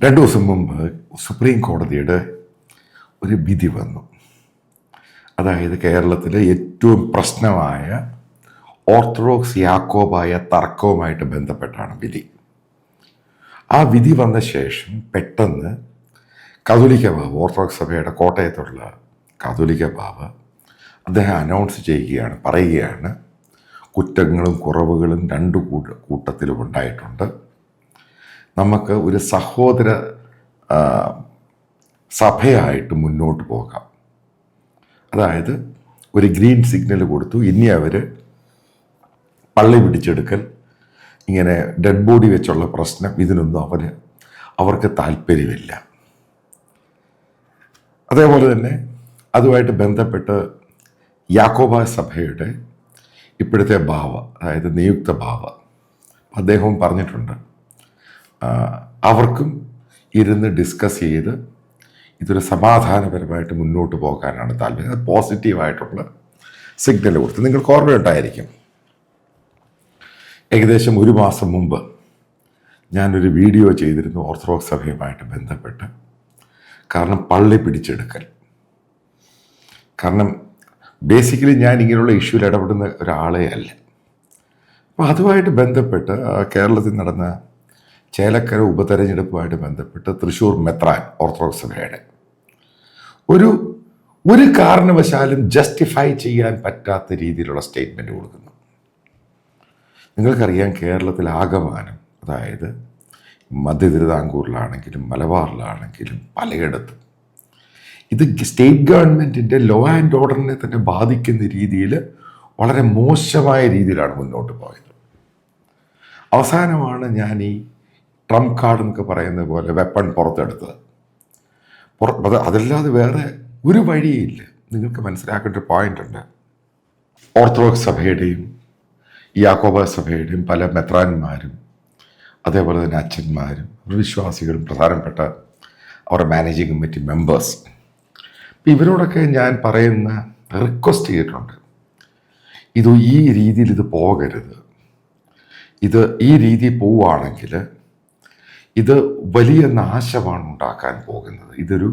രണ്ടു ദിവസം മുമ്പ് സുപ്രീം കോടതിയുടെ ഒരു വിധി വന്നു. അതായത് കേരളത്തിലെ ഏറ്റവും പ്രശ്നമായ ഓർത്തഡോക്സ് യാക്കോബായ തർക്കവുമായിട്ട് ബന്ധപ്പെട്ടാണ് വിധി. ആ വിധി വന്ന ശേഷം പെട്ടെന്ന് കത്തോലിക്ക ബാബ്, ഓർത്തഡോക്സ് സഭയുടെ കോട്ടയത്തുള്ള കത്തോലിക്ക ബാബ് അദ്ദേഹം അനൗൺസ് പറയുകയാണ് കുറ്റങ്ങളും കുറവുകളും രണ്ടു കൂട്ടത്തിലും ഉണ്ടായിട്ടുണ്ട്. നമുക്ക് ഒരു സഹോദര സഭയായിട്ട് മുന്നോട്ട് പോകാം. അതായത് ഒരു ഗ്രീൻ സിഗ്നൽ കൊടുത്തു. ഇനി അവർ പള്ളി പിടിച്ചെടുക്കൽ, ഇങ്ങനെ ഡെഡ് ബോഡി വെച്ചുള്ള പ്രശ്നം, ഇതിനൊന്നും അവർക്ക് താല്പര്യമില്ല. അതേപോലെ തന്നെ അതുമായിട്ട് ബന്ധപ്പെട്ട് യാക്കോബ സഭയുടെ ഇപ്പോഴത്തെ ബാവ, അതായത് നിയുക്ത ബാവ, അദ്ദേഹവും പറഞ്ഞിട്ടുണ്ട് അവർക്കും ഇരുന്ന് ഡിസ്കസ് ചെയ്ത് ഇതൊരു സമാധാനപരമായിട്ട് മുന്നോട്ട് പോകാനാണ് താല്പര്യം. അത് പോസിറ്റീവായിട്ടുള്ള സിഗ്നൽ കൊടുത്ത്. നിങ്ങൾക്ക് ഓർമ്മയുണ്ടായിരിക്കും, ഏകദേശം ഒരു മാസം മുമ്പ് ഞാനൊരു വീഡിയോ ചെയ്തിരുന്നു ഓർത്തഡോക്സ് സഭയുമായിട്ട് ബന്ധപ്പെട്ട്. കാരണം പള്ളി പിടിച്ചെടുക്കൽ, കാരണം ബേസിക്കലി ഞാൻ ഇങ്ങനെയുള്ള ഇഷ്യൂവിൽ ഇടപെടുന്ന ഒരാളെ അല്ല. അപ്പോൾ അതുമായിട്ട് ബന്ധപ്പെട്ട് കേരളത്തിൽ നടന്ന ചേലക്കര ഉപതെരഞ്ഞെടുപ്പുമായിട്ട് ബന്ധപ്പെട്ട് തൃശ്ശൂർ മെത്രാൻ ഓർത്തഡോക്സ് സഭയുടെ ഒരു കാരണവശാലും ജസ്റ്റിഫൈ ചെയ്യാൻ പറ്റാത്ത രീതിയിലുള്ള സ്റ്റേറ്റ്മെൻറ്റ് കൊടുക്കുന്നു. നിങ്ങൾക്കറിയാം, കേരളത്തിൽ ആകമാനം, അതായത് മധ്യ തിരുവിതാംകൂറിലാണെങ്കിലും മലബാറിലാണെങ്കിലും പലയിടത്തും ഇത് സ്റ്റേറ്റ് ഗവൺമെൻറ്റിൻ്റെ ലോ ആൻഡ് ഓർഡറിനെ തന്നെ ബാധിക്കുന്ന രീതിയിൽ വളരെ മോശമായ രീതിയിലാണ് മുന്നോട്ട് പോയത്. അവസാനമാണ് ഞാൻ ഈ ട്രംപ് കാർഡ് എന്നൊക്കെ പറയുന്ന പോലെ വെപ്പൺ പുറത്തെടുത്തത്. അതല്ലാതെ വേറെ ഒരു വഴിയില്ല. നിങ്ങൾക്ക് മനസ്സിലാക്കേണ്ട ഒരു പോയിന്റ് ഉണ്ട്. ഓർത്തഡോക്സ് സഭയുടെയും യാക്കോബ സഭയുടെയും പല മെത്രാന്മാരും, അതേപോലെ തന്നെ അച്ഛന്മാരും, വിശ്വാസികളും, പ്രധാനപ്പെട്ട അവരുടെ മാനേജിംഗ് കമ്മിറ്റി മെമ്പേഴ്സ്, ഇവരോടൊക്കെ ഞാൻ പറയുന്ന റിക്വസ്റ്റ് ചെയ്തിട്ടുണ്ട്, ഈ രീതിയിൽ ഇത് പോകരുത്. ഈ രീതി പോവുകയാണെങ്കിൽ ഇത് വലിയ നാശമാണ് ഉണ്ടാക്കാൻ പോകുന്നത്. ഇതൊരു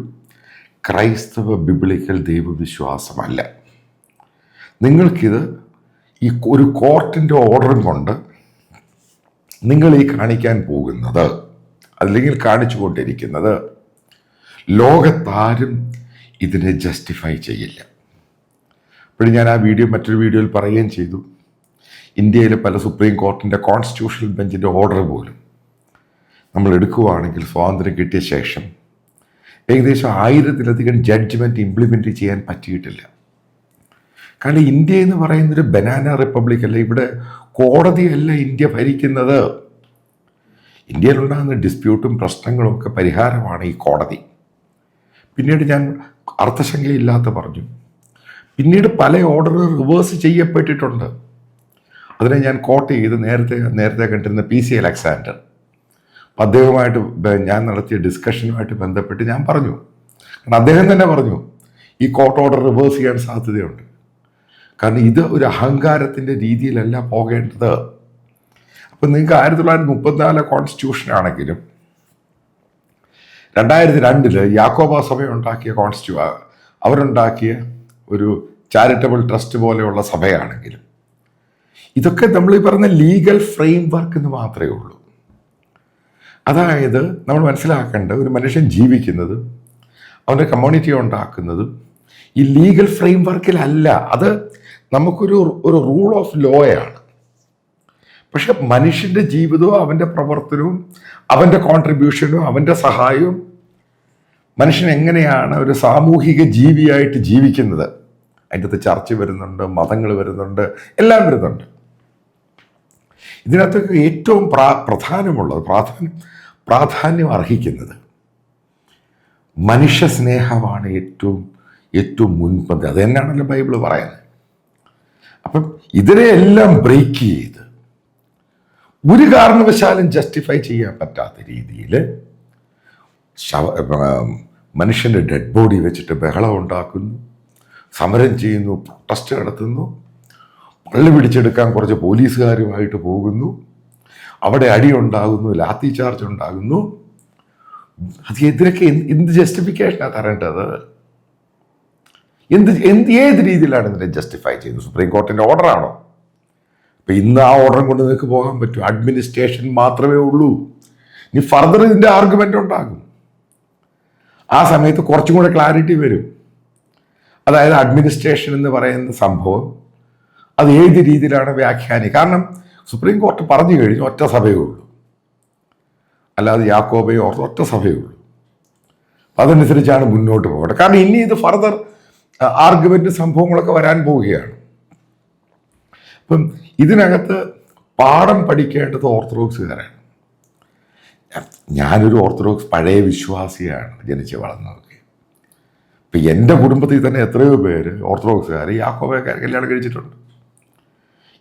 ക്രൈസ്തവ ബിബ്ലിക്കൽ ദൈവവിശ്വാസമല്ല. നിങ്ങൾക്കിത് ഒരു കോർട്ടിൻ്റെ ഓർഡറും കൊണ്ട് നിങ്ങൾ കാണിക്കാൻ പോകുന്നത്, അല്ലെങ്കിൽ കാണിച്ചു കൊണ്ടിരിക്കുന്നത്, ലോകത്താരും ഇതിനെ ജസ്റ്റിഫൈ ചെയ്യില്ല. അപ്പോഴും ഞാൻ ആ മറ്റൊരു വീഡിയോയിൽ പറയുകയും ചെയ്തു, ഇന്ത്യയിലെ പല സുപ്രീം കോർട്ടിൻ്റെ കോൺസ്റ്റിറ്റ്യൂഷണൽ ബെഞ്ചിൻ്റെ ഓർഡർ പോലും നമ്മൾ എടുക്കുകയാണെങ്കിൽ സ്വാതന്ത്ര്യം കിട്ടിയ ശേഷം ഏകദേശം 1000-ലധികം ജഡ്ജ്മെൻറ്റ് ഇംപ്ലിമെൻ്റ് ചെയ്യാൻ പറ്റിയിട്ടില്ല. കാരണം ഇന്ത്യ എന്ന് പറയുന്നൊരു ബനാന റിപ്പബ്ലിക് അല്ല. ഇവിടെ കോടതിയല്ല ഇന്ത്യ ഭരിക്കുന്നത്. ഇന്ത്യയിലുണ്ടാകുന്ന ഡിസ്പ്യൂട്ടും പ്രശ്നങ്ങളും ഒക്കെ പരിഹാരമാണ് ഈ കോടതി. പിന്നീട് ഞാൻ അർത്ഥശങ്കയില്ലാത്ത പറഞ്ഞു, പിന്നീട് പല ഓർഡറുകൾ റിവേഴ്സ് ചെയ്യപ്പെട്ടിട്ടുണ്ട്. അതിനെ ഞാൻ കോട്ട് ചെയ്ത് നേരത്തെ കണ്ടിരുന്ന PC അലക്സാണ്ടർ, അദ്ദേഹവുമായിട്ട് ഞാൻ നടത്തിയ ഡിസ്കഷനുമായിട്ട് ബന്ധപ്പെട്ട് ഞാൻ പറഞ്ഞു. കാരണം അദ്ദേഹം തന്നെ പറഞ്ഞു ഈ കോർട്ട് ഓർഡർ റിവേഴ്സ് ചെയ്യാൻ സാധ്യതയുണ്ട്. കാരണം ഇത് ഒരു അഹങ്കാരത്തിൻ്റെ രീതിയിലല്ല പോകേണ്ടത്. അപ്പം നിങ്ങൾക്ക് 1934 കോൺസ്റ്റിറ്റ്യൂഷൻ ആണെങ്കിലും 2002 യാക്കോബ സഭ ഉണ്ടാക്കിയ അവരുണ്ടാക്കിയ ഒരു ചാരിറ്റബിൾ ട്രസ്റ്റ് പോലെയുള്ള സഭയാണെങ്കിലും ഇതൊക്കെ നമ്മൾ ഈ പറഞ്ഞ ലീഗൽ ഫ്രെയിം വർക്ക് എന്ന് മാത്രമേ ഉള്ളൂ. അതായത് നമ്മൾ മനസ്സിലാക്കേണ്ട, ഒരു മനുഷ്യൻ ജീവിക്കുന്നത്, അവൻ്റെ കമ്മ്യൂണിറ്റി ഉണ്ടാക്കുന്നത് ഈ ലീഗൽ ഫ്രെയിം വർക്കിലല്ല. അത് നമുക്കൊരു റൂൾ ഓഫ് ലോയാണ്. പക്ഷെ മനുഷ്യൻ്റെ ജീവിതവും അവൻ്റെ പ്രവർത്തനവും അവൻ്റെ കോൺട്രിബ്യൂഷനും അവൻ്റെ സഹായവും, മനുഷ്യൻ എങ്ങനെയാണ് ഒരു സാമൂഹിക ജീവിയായിട്ട് ജീവിക്കുന്നത്, അതിൻ്റെ അകത്ത് ചർച്ച വരുന്നുണ്ട്, മതങ്ങൾ വരുന്നുണ്ട്, എല്ലാം വരുന്നുണ്ട്. ഇതിനകത്ത് ഏറ്റവും പ്രാധാന്യം അർഹിക്കുന്നത് മനുഷ്യ സ്നേഹമാണ്. ഏറ്റവും മുൻപന്തി. അത് തന്നെയാണല്ലോ ബൈബിള് പറയുന്നത്. അപ്പം ഇതിനെയെല്ലാം ബ്രേക്ക് ചെയ്ത് ഒരു കാരണവശാലും ജസ്റ്റിഫൈ ചെയ്യാൻ പറ്റാത്ത രീതിയിൽ മനുഷ്യൻ്റെ ഡെഡ് ബോഡി വെച്ചിട്ട് ബഹളം ഉണ്ടാക്കുന്നു, സമരം ചെയ്യുന്നു, പ്രൊട്ടസ്റ്റ് നടത്തുന്നു, പള്ളി പിടിച്ചെടുക്കാൻ കുറച്ച് പോലീസുകാരുമായിട്ട് പോകുന്നു, അവിടെ അടി ഉണ്ടാകുന്നു, ലാത്തി ചാർജ് ഉണ്ടാകുന്നു, അത് എതിരൊക്കെ എന്ത് ജസ്റ്റിഫിക്കേഷനാണ് തരേണ്ടത്? ഏത് രീതിയിലാണ് ഇതിനെ ജസ്റ്റിഫൈ ചെയ്യുന്നത്? സുപ്രീം കോടതിൻ്റെ ഓർഡറാണോ? ഇപ്പം ഇന്ന് ആ ഓർഡറും കൊണ്ട് നിങ്ങൾക്ക് പോകാൻ പറ്റും? അഡ്മിനിസ്ട്രേഷൻ മാത്രമേ ഉള്ളൂ. ഇനി ഫർദർ ഇതിൻ്റെ ആർഗ്യുമെൻ്റ് ഉണ്ടാകും. ആ സമയത്ത് കുറച്ചും കൂടെ ക്ലാരിറ്റി വരും. അതായത് അഡ്മിനിസ്ട്രേഷൻ എന്ന് പറയുന്ന സംഭവം അത് ഏത് രീതിയിലാണ് വ്യാഖ്യാനിക്കുക. കാരണം സുപ്രീം കോടതി പറഞ്ഞു കഴിഞ്ഞു ഒറ്റ സഭയേ ഉള്ളൂ, അല്ലാതെ യാക്കോബയോ ഒറ്റ സഭയേ ഉള്ളൂ. അതനുസരിച്ചാണ് മുന്നോട്ട് പോകേണ്ടത്. കാരണം ഇനി ഇത് ഫർദർ ആർഗ്യുമെൻ്റ് സംഭവങ്ങളൊക്കെ വരാൻ പോവുകയാണ്. അപ്പം ഇതിനകത്ത് പാഠം പഠിക്കേണ്ടത് ഓർത്തഡോക്സുകാരാണ്. ഞാനൊരു ഓർത്തഡോക്സ് പഴയ വിശ്വാസിയാണ്, ജനിച്ച് വളർന്നതൊക്കെ. ഇപ്പം എൻ്റെ കുടുംബത്തിൽ തന്നെ എത്രയോ പേര് ഓർത്തഡോക്സുകാർ യാക്കോബക്കാർ കല്യാണം കഴിച്ചിട്ടുണ്ട്.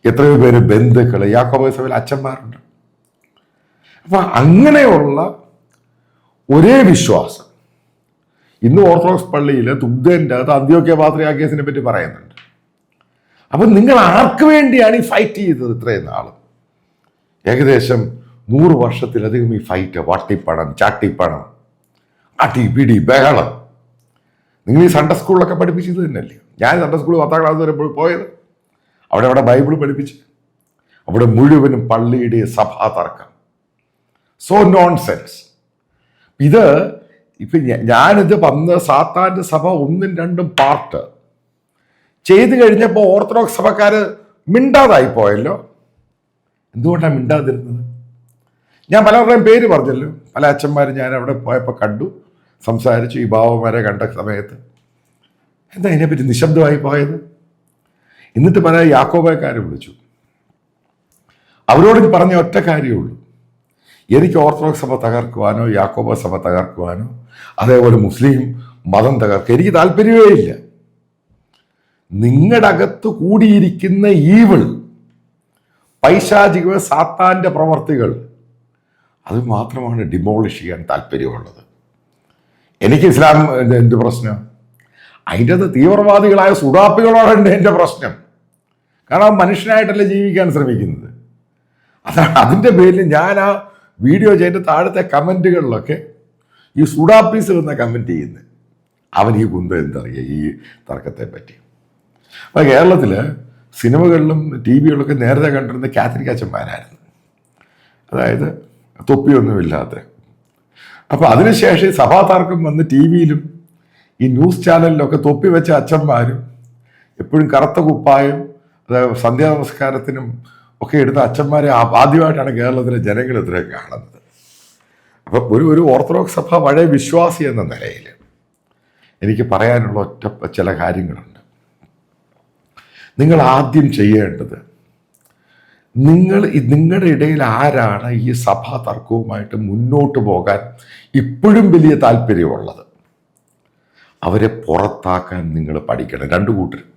എത്രയോ പേര് ബന്ധുക്കൾ യാക്കോബ സഭയിൽ അച്ഛന്മാരുണ്ട്. അപ്പം അങ്ങനെയുള്ള ഒരേ വിശ്വാസം ഇന്ന് ഓർത്തഡോക്സ് പള്ളിയിൽ തുബ്ദേൻ്റെ അത് അന്ത്യോക്യ പാത്രിയാർക്കീസിനെ പറ്റി പറയുന്നുണ്ട്. അപ്പം നിങ്ങൾ ആർക്ക് വേണ്ടിയാണ് ഈ ഫൈറ്റ് ചെയ്തത് ഇത്രയും നാളും? ഏകദേശം 100 വർഷത്തിലധികം ഈ ഫൈറ്റ്, വട്ടിപ്പണം, ചാട്ടിപ്പണം, അടി പിടി ബഹളം. നിങ്ങൾ ഈ സൺഡേ സ്കൂളിലൊക്കെ പഠിപ്പിച്ചത് തന്നെയല്ലേ? ഞാൻ സൺഡേ സ്കൂളിൽ 10ാം ക്ലാസ് വരെ പോയത്. അവിടെ ബൈബിൾ പഠിപ്പിച്ച്, അവിടെ മുഴുവനും പള്ളിയുടെ സഭാ തർക്കം. So nonsense. ഇത് ഇപ്പം ഞാനിത് വന്ന് സാത്താൻ്റെ സഭ 1ഉം 2ഉം പാർട്ട് ചെയ്ത് കഴിഞ്ഞപ്പോൾ ഓർത്തഡോക്സ് സഭക്കാർ മിണ്ടാതായി പോയല്ലോ. എന്തുകൊണ്ടാണ് മിണ്ടാതിരുന്നത്? ഞാൻ പലരുടെയും പേര് പറഞ്ഞല്ലോ. പല അച്ഛന്മാരും ഞാൻ അവിടെ പോയപ്പോൾ കണ്ടു, സംസാരിച്ചു. ഈ ബാവമാരെ കണ്ട സമയത്ത് എന്താ ഇതിനെപ്പറ്റി നിശബ്ദമായി പോയത്? എന്നിട്ട് പല യാക്കോബക്കാരെ വിളിച്ചു. അവരോട് പറഞ്ഞ ഒറ്റ കാര്യമേ ഉള്ളൂ, എനിക്ക് ഓർത്തഡോക്സ് സഭ തകർക്കുവാനോ യാക്കോബ സഭ തകർക്കുവാനോ അതേപോലെ മുസ്ലിം മതം തകർക്കുക എനിക്ക് താല്പര്യമേ ഇല്ല. നിങ്ങളുടെ അകത്ത് കൂടിയിരിക്കുന്ന ഈവിൾ, പൈശാചിക സാത്താൻ്റെ പ്രവർത്തികൾ, അത് മാത്രമാണ് ഡിമോളിഷ് ചെയ്യാൻ താല്പര്യമുള്ളത്. എനിക്ക് ഇസ്ലാം എന്ത് പ്രശ്നം? അതിൻ്റെ അത് തീവ്രവാദികളായ സുഡാപ്പികളോടാണ് എൻ്റെ പ്രശ്നം. കാരണം മനുഷ്യനായിട്ടല്ലേ ജീവിക്കാൻ ശ്രമിക്കുന്നത്. അതാണ് അതിൻ്റെ പേരിൽ ഞാൻ ആ വീഡിയോ ചെയ്ത താഴത്തെ കമൻറ്റുകളിലൊക്കെ ഈ സുഡാപ്പീസ് എന്ന കമൻറ്റ് ചെയ്യുന്നത്. അവൻ ഈ കുന്തം എന്തറിയുക ഈ തർക്കത്തെ പറ്റി. അപ്പോൾ കേരളത്തിൽ സിനിമകളിലും ടി വികളിലൊക്കെ നേരത്തെ കണ്ടിരുന്ന കാത്തലിക് അച്ഛന്മാരായിരുന്നു, അതായത് തൊപ്പിയൊന്നുമില്ലാത്ത. അപ്പോൾ അതിനുശേഷം സഭാതർക്കം വന്ന് ടി വിയിലും ഈ ന്യൂസ് ചാനലിലൊക്കെ തൊപ്പി വെച്ച അച്ഛന്മാരും എപ്പോഴും കറുത്ത കുപ്പായം, അതായത് സന്ധ്യാ നമസ്കാരത്തിനും ഒക്കെ എടുത്ത അച്ഛന്മാരെ ആദ്യമായിട്ടാണ് കേരളത്തിലെ ജനങ്ങൾ ഇത്രയും കാണുന്നത്. അപ്പം ഒരു ഓർത്തഡോക്സ് സഭ പഴയ വിശ്വാസി എന്ന നിലയിൽ എനിക്ക് പറയാനുള്ള ചില കാര്യങ്ങളുണ്ട്. നിങ്ങൾ ആദ്യം ചെയ്യേണ്ടത്, നിങ്ങളുടെ ഇടയിൽ ആരാണ് ഈ സഭാ തർക്കവുമായിട്ട് മുന്നോട്ട് പോകാൻ ഇപ്പോഴും വലിയ താല്പര്യമുള്ളത്, അവരെ പുറത്താക്കാൻ നിങ്ങൾ പഠിക്കണം. 2 കൂട്ടരും.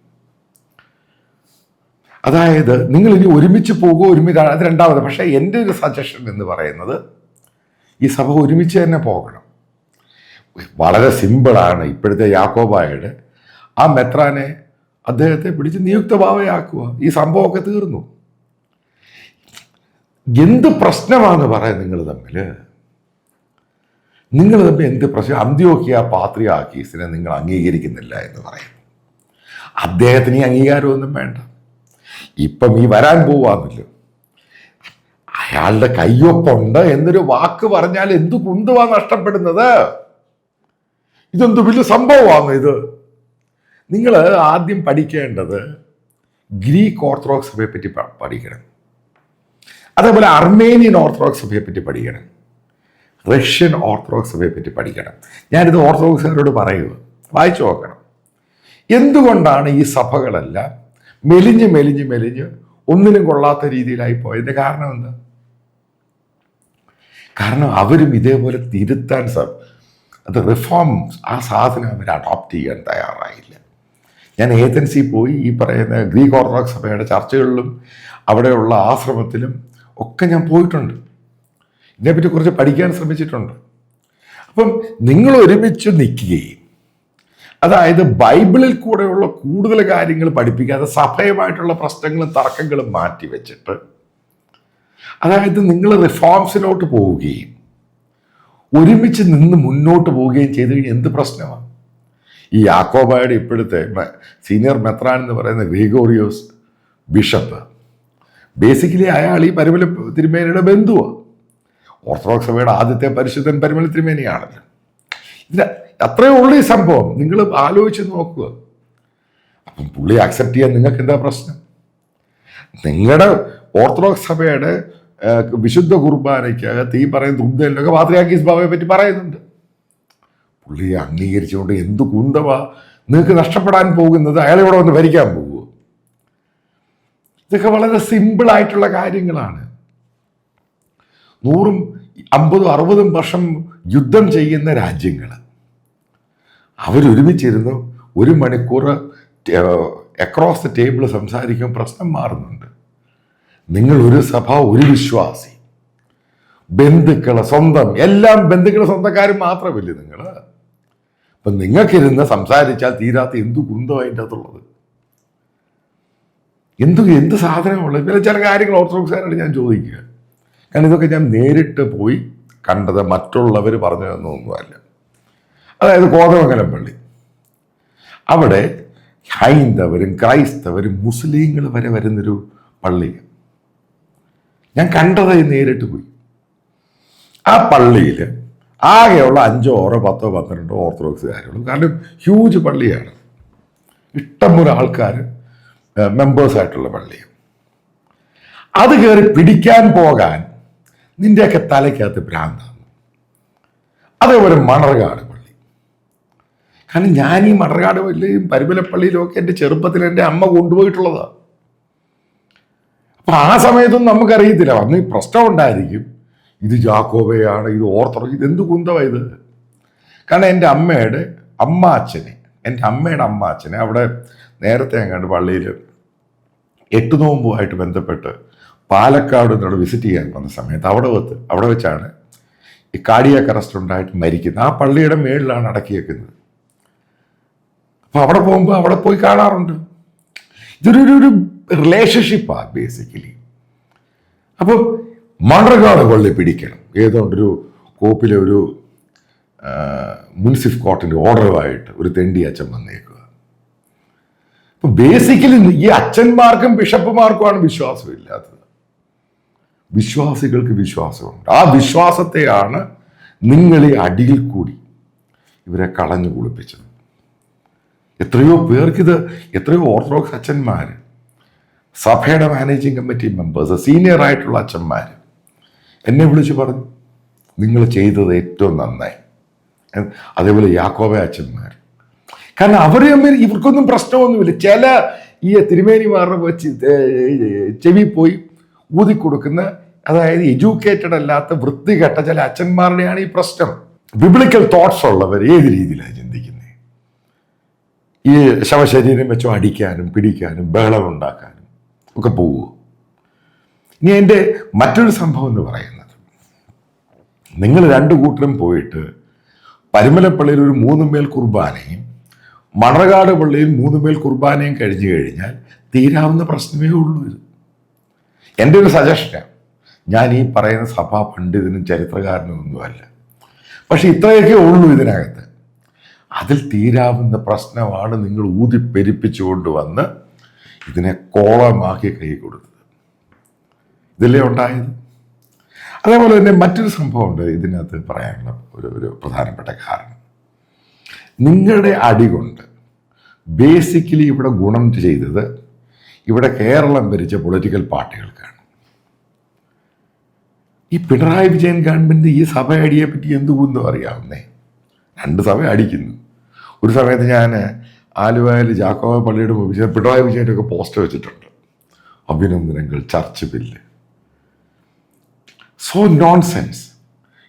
അതായത് നിങ്ങൾ ഇനി ഒരുമിച്ച് പോകുമോ, അത് രണ്ടാമത്. പക്ഷേ എൻ്റെ ഒരു സജഷൻ എന്ന് പറയുന്നത് ഈ സഭ ഒരുമിച്ച് തന്നെ പോകണം. വളരെ സിമ്പിളാണ്. ഇപ്പോഴത്തെ യാക്കോബായുടെ ആ മെത്രാനെ അദ്ദേഹത്തെ പിടിച്ച് നിയുക്തഭാവയാക്കുക. ഈ സംഭവമൊക്കെ തീർന്നു. എന്ത് പ്രശ്നമാണെന്ന് പറയാം നിങ്ങൾ തമ്മിൽ എന്ത് പ്രശ്നം? അന്ത്യോക്യ പാത്രിയാർക്കീസിനെ നിങ്ങൾ അംഗീകരിക്കുന്നില്ല എന്ന് പറയും. അദ്ദേഹത്തിന് ഈ അംഗീകാരമൊന്നും വേണ്ട. ഇപ്പം ഈ വരാൻ പോവാന്നല്ലോ, അയാളുടെ കയ്യൊപ്പുണ്ട് എന്നൊരു വാക്ക് പറഞ്ഞാൽ എന്ത് കുന്തുവാ നഷ്ടപ്പെടുന്നത്? ഇതെന്ത് വലിയ സംഭവമാണ് ഇത്. നിങ്ങൾ ആദ്യം പഠിക്കേണ്ടത് ഗ്രീക്ക് ഓർത്തഡോക്സ് സഭയെ പറ്റി പഠിക്കണം. അതേപോലെ അർമേനിയൻ ഓർത്തഡോക്സ് സഭയെ പറ്റി പഠിക്കണം. റഷ്യൻ ഓർത്തഡോക്സ് സഭയെ പറ്റി പഠിക്കണം. ഞാനിത് ഓർത്തഡോക്സുകാരോട് പറയുക, വായിച്ചു നോക്കണം. എന്തുകൊണ്ടാണ് ഈ സഭകളെല്ലാം മെലിഞ്ഞ് ഒന്നിനും കൊള്ളാത്ത രീതിയിലായി പോയതിൻ്റെ കാരണം എന്താ? കാരണം അവരും ഇതേപോലെ തിരുത്താൻ അത് റിഫോംസ് ആ സാധനം അവർ അഡോപ്റ്റ് ചെയ്യാൻ തയ്യാറായില്ല. ഞാൻ ഏതൻസി പോയി ഈ പറയുന്ന ഗ്രീക്ക് ഓർത്തഡോക്സ് സഭയുടെ ചർച്ചകളിലും അവിടെയുള്ള ആശ്രമത്തിലും ഒക്കെ ഞാൻ പോയിട്ടുണ്ട്. ഇതിനെപ്പറ്റി കുറച്ച് പഠിക്കാൻ ശ്രമിച്ചിട്ടുണ്ട്. അപ്പം നിങ്ങൾ ഒരുമിച്ച് നിൽക്കുകയും, അതായത് ബൈബിളിൽ കൂടെയുള്ള കൂടുതൽ കാര്യങ്ങൾ പഠിപ്പിക്കാതെ സഭയുമായിട്ടുള്ള പ്രശ്നങ്ങളും തർക്കങ്ങളും മാറ്റി വെച്ചിട്ട്, അതായത് നിങ്ങൾ റിഫോംസിലോട്ട് പോവുകയും ഒരുമിച്ച് നിന്ന് മുന്നോട്ട് പോവുകയും ചെയ്തു കഴിഞ്ഞാൽ എന്ത് പ്രശ്നമാണ്? ഈ യാക്കോബായുടെ ഇപ്പോഴത്തെ സീനിയർ മെത്രാൻ എന്ന് പറയുന്ന ഗ്രിഗോറിയോസ് ബിഷപ്പ്, ബേസിക്കലി അയാൾ ഈ പരിമല തിരുമേനിയുടെ ബന്ധുവാണ്. ഓർത്തഡോക്സ് സഭയുടെ ആദ്യത്തെ പരിശുദ്ധൻ പരിമല തിരുമേനിയാണല്ലോ. ഇതിന് അത്രയേ ഉള്ളൂ ഈ സംഭവം. നിങ്ങൾ ആലോചിച്ച് നോക്കുക. അപ്പം പുള്ളി അക്സെപ്റ്റ് ചെയ്യാൻ നിങ്ങൾക്ക് എന്താ പ്രശ്നം? നിങ്ങളുടെ ഓർത്തഡോക്സ് സഭയുടെ വിശുദ്ധ കുർബാനയ്ക്കകത്ത് ഈ പറയുന്ന ദുബ്ദയിലൊക്കെ പാത്രിയാർക്കീസ് ബാബയെ പറ്റി പറയുന്നുണ്ട്. പുള്ളിയെ അംഗീകരിച്ചുകൊണ്ട് എന്ത് കുന്തവാ നിങ്ങൾക്ക് നഷ്ടപ്പെടാൻ പോകുന്നത്? അയാളെ ഇവിടെ വന്ന് ഭരിക്കാൻ പോകുമോ? ഇതൊക്കെ വളരെ സിമ്പിളായിട്ടുള്ള കാര്യങ്ങളാണ്. 100, 50, 60 വർഷം യുദ്ധം ചെയ്യുന്ന രാജ്യങ്ങൾ അവരൊരുമിച്ചിരുന്ന് 1 മണിക്കൂർ അക്രോസ് ദ ടേബിൾ സംസാരിക്കും, പ്രശ്നം മാറുന്നുണ്ട്. നിങ്ങൾ ഒരു സഭ, ഒരു വിശ്വാസി, ബന്ധുക്കള്, സ്വന്തം, എല്ലാം ബന്ധുക്കള് സ്വന്തക്കാരും മാത്രമല്ലേ നിങ്ങൾ? അപ്പം നിങ്ങൾക്കിരുന്ന് സംസാരിച്ചാൽ തീരാത്ത എന്തു കുന്തം അതിൻ്റെ അകത്തുള്ളത്? എന്ത് സാധനമുള്ളത്? പിന്നെ ചില കാര്യങ്ങൾ ഓർത്തഡോക്സുകാരോട് ഞാൻ ചോദിക്കുക. കാരണം ഇതൊക്കെ ഞാൻ നേരിട്ട് പോയി കണ്ടത്, മറ്റുള്ളവർ പറഞ്ഞു തന്നൊന്നുമല്ല. അതായത് കോതമംഗലം പള്ളി, അവിടെ ഹൈന്ദവരും ക്രൈസ്തവരും മുസ്ലിങ്ങൾ വരെ വരുന്നൊരു പള്ളി ഞാൻ കണ്ടത് നേരിട്ട് പോയി. ആ പള്ളിയിൽ ആകെയുള്ള 5, 6, 10, 12 ഓർത്തഡോക്സുകാരുള്ളൂ. കാരണം ഹ്യൂജ് പള്ളിയാണ്, ഇഷ്ടംപോലെ ആൾക്കാർ മെമ്പേഴ്സായിട്ടുള്ള പള്ളിയാണ്. അത് കയറി പിടിക്കാൻ പോകാൻ നിൻ്റെയൊക്കെ തലയ്ക്കകത്ത് ഭ്രാന്താണ്. അതേപോലെ മണർകാട് പള്ളി. കാരണം ഞാൻ ഈ മണർകാട് പള്ളിയും പരിമലപ്പള്ളിയിലും ഒക്കെ എൻ്റെ ചെറുപ്പത്തിൽ എൻ്റെ അമ്മ കൊണ്ടുപോയിട്ടുള്ളതാണ്. അപ്പം ആ സമയത്തൊന്നും നമുക്കറിയത്തില്ല. അന്ന് ഈ പ്രശ്നം ഉണ്ടായിരിക്കും, ഇത് ജാക്കോബയാണ്, ഇത് ഓർത്തഡോക്സ്, ഇതെന്ത് കുന്തമാണ് ഇത്? കാരണം എൻ്റെ അമ്മയുടെ അമ്മാച്ചനെ അവിടെ നേരത്തെ എങ്ങാണ്ട് പള്ളിയിൽ 8 നോമ്പുമായിട്ട് ബന്ധപ്പെട്ട് പാലക്കാട് നിന്നോട് വിസിറ്റ് ചെയ്യാൻ വന്ന സമയത്ത് അവിടെ വെച്ചാണ് ഈ കാർഡിയാക് അറസ്റ്റ് ഉണ്ടായിട്ട് മരിക്കുന്നത്. ആ പള്ളിയുടെ മേളിലാണ് അടക്കിയേക്കുന്നത്. അപ്പം അവിടെ പോകുമ്പോൾ അവിടെ പോയി കാണാറുണ്ട്. ഇതൊരു റിലേഷൻഷിപ്പാണ് ബേസിക്കലി. അപ്പം മണർകാട് പള്ളി പിടിക്കണം, ഏതോണ്ടൊരു കോപ്പിലെ ഒരു മുൻസിഫ് കോർട്ടിൻ്റെ ഓർഡറുമായിട്ട് ഒരു തെണ്ടി അച്ഛൻ വന്നേക്കുക. അപ്പം ബേസിക്കലി ഈ അച്ഛന്മാർക്കും ബിഷപ്പുമാർക്കുമാണ് വിശ്വാസമില്ലാത്തത്. വിശ്വാസികൾക്ക് വിശ്വാസമുണ്ട്. ആ വിശ്വാസത്തെയാണ് നിങ്ങൾ ഈ അടിയിൽ കൂടി ഇവരെ കളഞ്ഞു കുളിപ്പിച്ചത്. എത്രയോ ഓർത്തഡോക്സ് അച്ഛന്മാർ, സഭയുടെ മാനേജിങ് കമ്മിറ്റി മെമ്പേഴ്സ്, സീനിയർ ആയിട്ടുള്ള അച്ഛന്മാർ എന്നെ വിളിച്ച് പറഞ്ഞു, നിങ്ങൾ ചെയ്തത് ഏറ്റവും നന്നായി. അതേപോലെ യാക്കോബ അച്ഛന്മാർ, കാരണം അവർ തമ്മിൽ ഇവർക്കൊന്നും പ്രശ്നമൊന്നുമില്ല. ചില ഈ തിരുമേനിമാരുടെ വെച്ച് ചെവി പോയി ഊതിക്കൊടുക്കുന്ന, അതായത് എഡ്യൂക്കേറ്റഡ് അല്ലാത്ത വൃത്തികെട്ട ചില അച്ഛന്മാരുടെയാണ് ഈ പ്രശ്നം. ബിബ്ലിക്കൽ തോട്ട്സ് ഉള്ളവർ ഏത് രീതിയിലാണ് ചിന്തിക്കുന്നത്? ഈ ശവശരീരം വെച്ചോ അടിക്കാനും പിടിക്കാനും ബഹളമുണ്ടാക്കാനും ഒക്കെ പോവുക. ഇനി എൻ്റെ മറ്റൊരു സംഭവം എന്ന് പറയുന്നത്, നിങ്ങൾ 2 കൂട്ടരും പോയിട്ട് പരിമലപ്പള്ളിയിൽ ഒരു 3 മേൽ കുർബാനയും മണർകാട് പള്ളിയിൽ 3 മേൽ കുർബാനയും കഴിഞ്ഞു കഴിഞ്ഞാൽ തീരാവുന്ന പ്രശ്നമേ ഉള്ളൂ. ഇത് എൻ്റെ ഒരു സജഷനാണ്. ഞാൻ ഈ പറയുന്ന സഭാ പണ്ഡിതനും ചരിത്രകാരനും ഒന്നുമല്ല, പക്ഷെ ഇത്രയൊക്കെ ഉള്ളൂ ഇതിനകത്ത്. അതിൽ തീരാവുന്ന പ്രശ്നമാണ് നിങ്ങൾ ഊതിപ്പെരിപ്പിച്ചുകൊണ്ട് വന്ന് ഇതിനെ കോളമാക്കി കൈ കൊടുത്തത്. ഇതല്ലേ ഉണ്ടായത്? അതേപോലെ തന്നെ മറ്റൊരു സംഭവമുണ്ട് ഇതിനകത്ത് പറയാനുള്ള ഒരു പ്രധാനപ്പെട്ട കാരണം. നിങ്ങളുടെ അടി കൊണ്ട് ബേസിക്കലി ഇവിടെ ഗുണം ചെയ്തത് ഇവിടെ കേരളം ഭരിച്ച പൊളിറ്റിക്കൽ പാർട്ടികൾക്കാണ്. ഈ പിണറായി വിജയൻ ഗവൺമെൻറ് ഈ സഭ അടിയെ പറ്റി എന്തുകൊണ്ടും അറിയാവുന്നേ. 2 സഭ അടിക്കുന്നു. ഒരു സമയത്ത് ഞാൻ ആലുവയിൽ ജാക്കോബ പള്ളിയുടെ മുമ്പിൽ പിണറായി വിജയൻ്റെ ഒക്കെ പോസ്റ്റർ വെച്ചിട്ടുണ്ട്, അഭിനന്ദനങ്ങൾ, ചർച്ച് ബില്ല്. So nonsense.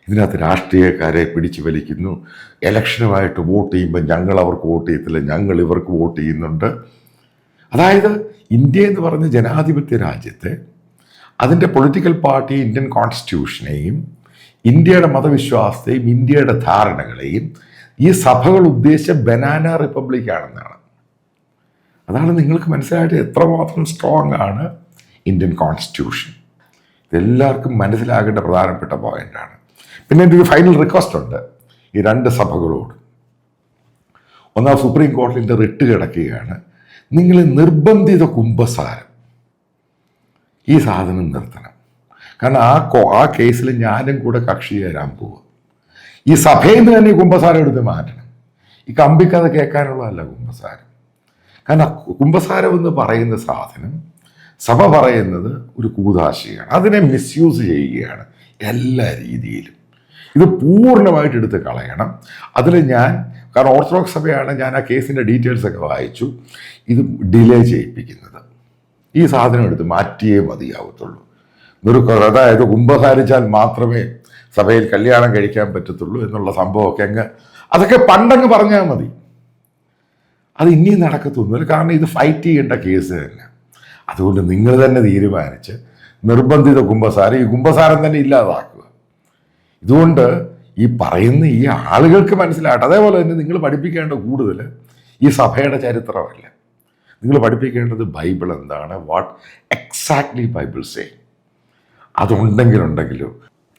ഇതിനകത്ത് രാഷ്ട്രീയക്കാരെ പിടിച്ചു വലിക്കുന്നു. ഇലക്ഷനുമായിട്ട് വോട്ട് ചെയ്യുമ്പോൾ ഞങ്ങൾ അവർക്ക് വോട്ട് ചെയ്യത്തില്ല, ഞങ്ങൾ ഇവർക്ക് വോട്ട് ചെയ്യുന്നുണ്ട്. അതായത് ഇന്ത്യ എന്ന് പറഞ്ഞ ജനാധിപത്യ രാജ്യത്തെ അതിൻ്റെ പൊളിറ്റിക്കൽ പാർട്ടി ഇന്ത്യൻ കോൺസ്റ്റിറ്റ്യൂഷനെയും ഇന്ത്യയുടെ മതവിശ്വാസത്തെയും ഇന്ത്യയുടെ ധാരണകളെയും ഈ സഭകൾ ഉദ്ദേശിച്ച ബനാന റിപ്പബ്ലിക് ആണെന്നാണ്. അതാണ് നിങ്ങൾക്ക് മനസ്സിലായിട്ട് എത്രമാത്രം സ്ട്രോങ് ആണ് ഇന്ത്യൻ കോൺസ്റ്റിറ്റ്യൂഷൻ. ഇതെല്ലാവർക്കും മനസ്സിലാകേണ്ട പ്രധാനപ്പെട്ട പോയിന്റാണ്. പിന്നെ എൻ്റെ ഒരു ഫൈനൽ റിക്വസ്റ്റ് ഉണ്ട് ഈ രണ്ട് സഭകളോട്. ഒന്നാം, സുപ്രീം കോടതിൻ്റെ റിട്ട് കിടക്കുകയാണ്. നിങ്ങൾ നിർബന്ധിത കുമ്പസാരം ഈ സാധനം നിർത്തണം. കാരണം ആ കേസിൽ ഞാനും കൂടെ കക്ഷി ചേരാൻ പോവുക. ഈ സഭയിൽ നിന്ന് തന്നെ ഈ കുമ്പസാരം എടുത്ത് മാറ്റണം. ഈ കമ്പിക്കഥ കേൾക്കാനുള്ളതല്ല കുമ്പസാരം. കാരണം കുമ്പസാരം എന്ന് പറയുന്ന സാധനം സഭ പറയുന്നത് ഒരു കൂതാശയാണ്. അതിനെ മിസ്യൂസ് ചെയ്യുകയാണ് എല്ലാ രീതിയിലും. ഇത് പൂർണ്ണമായിട്ട് എടുത്ത് കളയണം. അതിൽ കാരണം ഓർത്തഡോക്സ് സഭയാണ്, ഞാൻ ആ കേസിൻ്റെ ഡീറ്റെയിൽസൊക്കെ വായിച്ചു. ഇത് ഡിലേ ചെയ്യിപ്പിക്കുന്നത്. ഈ സാധനം എടുത്ത് മാറ്റിയേ മതിയാവത്തുള്ളൂ. അതായത് കുമ്പസാരിച്ചാൽ മാത്രമേ സഭയിൽ കല്യാണം കഴിക്കാൻ പറ്റത്തുള്ളൂ എന്നുള്ള സംഭവമൊക്കെ അതൊക്കെ പണ്ടങ്ങ് പറഞ്ഞാൽ മതി. അത് ഇനിയും നടക്കത്തൊന്നുമില്ല. കാരണം ഇത് ഫൈറ്റ് ചെയ്യേണ്ട കേസ് തന്നെ. അതുകൊണ്ട് നിങ്ങൾ തന്നെ തീരുമാനിച്ച് നിർബന്ധിത കുമ്പസാരം, ഈ കുമ്പസാരം തന്നെ ഇല്ലാതാക്കുക. ഇതുകൊണ്ട് ഈ പറയുന്ന ഈ ആളുകൾക്ക് മനസ്സിലാകട്ടെ. അതേപോലെ തന്നെ നിങ്ങൾ പഠിപ്പിക്കേണ്ട കൂടുതൽ ഈ സഭയുടെ ചരിത്രമല്ല. നിങ്ങൾ പഠിപ്പിക്കേണ്ടത് ബൈബിൾ എന്താണ്, വാട്ട് എക്സാക്ട്ലി ബൈബിൾ സേ. അതുണ്ടെങ്കിലുണ്ടെങ്കിലും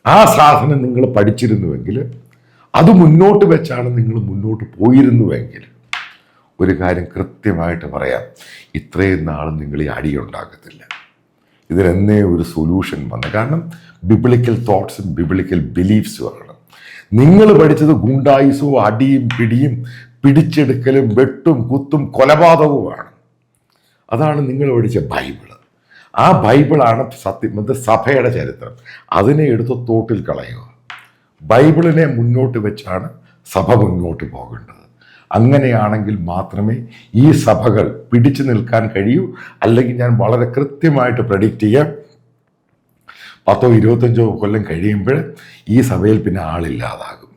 ആ സാധനം നിങ്ങൾ പഠിച്ചിരുന്നുവെങ്കിൽ, അത് മുന്നോട്ട് വെച്ചാണ് നിങ്ങൾ മുന്നോട്ട് പോയിരുന്നുവെങ്കിൽ, ഒരു കാര്യം കൃത്യമായിട്ട് പറയാം, ഇത്രയും നാളും നിങ്ങൾ ഈ അടിയുണ്ടാക്കത്തില്ല. ഇതിനെന്നേ ഒരു സൊല്യൂഷൻ വന്നു. കാരണം ബിബ്ലിക്കൽ തോട്ട്സും ബിബ്ലിക്കൽ ബിലീഫ്സുമാണ്. നിങ്ങൾ പഠിച്ചത് ഗുണ്ടായുസവും അടിയും പിടിയും പിടിച്ചെടുക്കലും വെട്ടും കുത്തും കൊലപാതകവുമാണ്. അതാണ് നിങ്ങൾ പഠിച്ച ബൈബിള്. ആ ബൈബിളാണ് സത്യം, അത് സഭയുടെ ചരിത്രം. അതിനെ എടുത്ത് തോട്ടിൽ കളയുക. ബൈബിളിനെ മുന്നോട്ട് വെച്ചാണ് സഭ മുന്നോട്ട് പോകേണ്ടത്. അങ്ങനെയാണെങ്കിൽ മാത്രമേ ഈ സഭകൾ പിടിച്ചു നിൽക്കാൻ കഴിയൂ. അല്ലെങ്കിൽ ഞാൻ വളരെ കൃത്യമായിട്ട് പ്രഡിക്റ്റ് ചെയ്യാം, 10-25 കൊല്ലം കഴിയുമ്പോൾ ഈ സഭയിൽ പിന്നെ ആളില്ലാതാകും.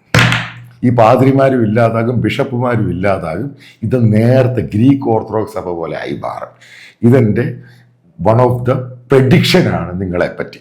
ഈ പാതിരിമാരും ഇല്ലാതാകും, ബിഷപ്പുമാരും ഇല്ലാതാകും. ഇത് നേരത്തെ ഗ്രീക്ക് ഓർത്തഡോക്സ് സഭ പോലെ ആയി മാറും. ഇതെൻ്റെ വൺ ഓഫ് ദ പ്രഡിക്ഷനാണ് നിങ്ങളെപ്പറ്റി.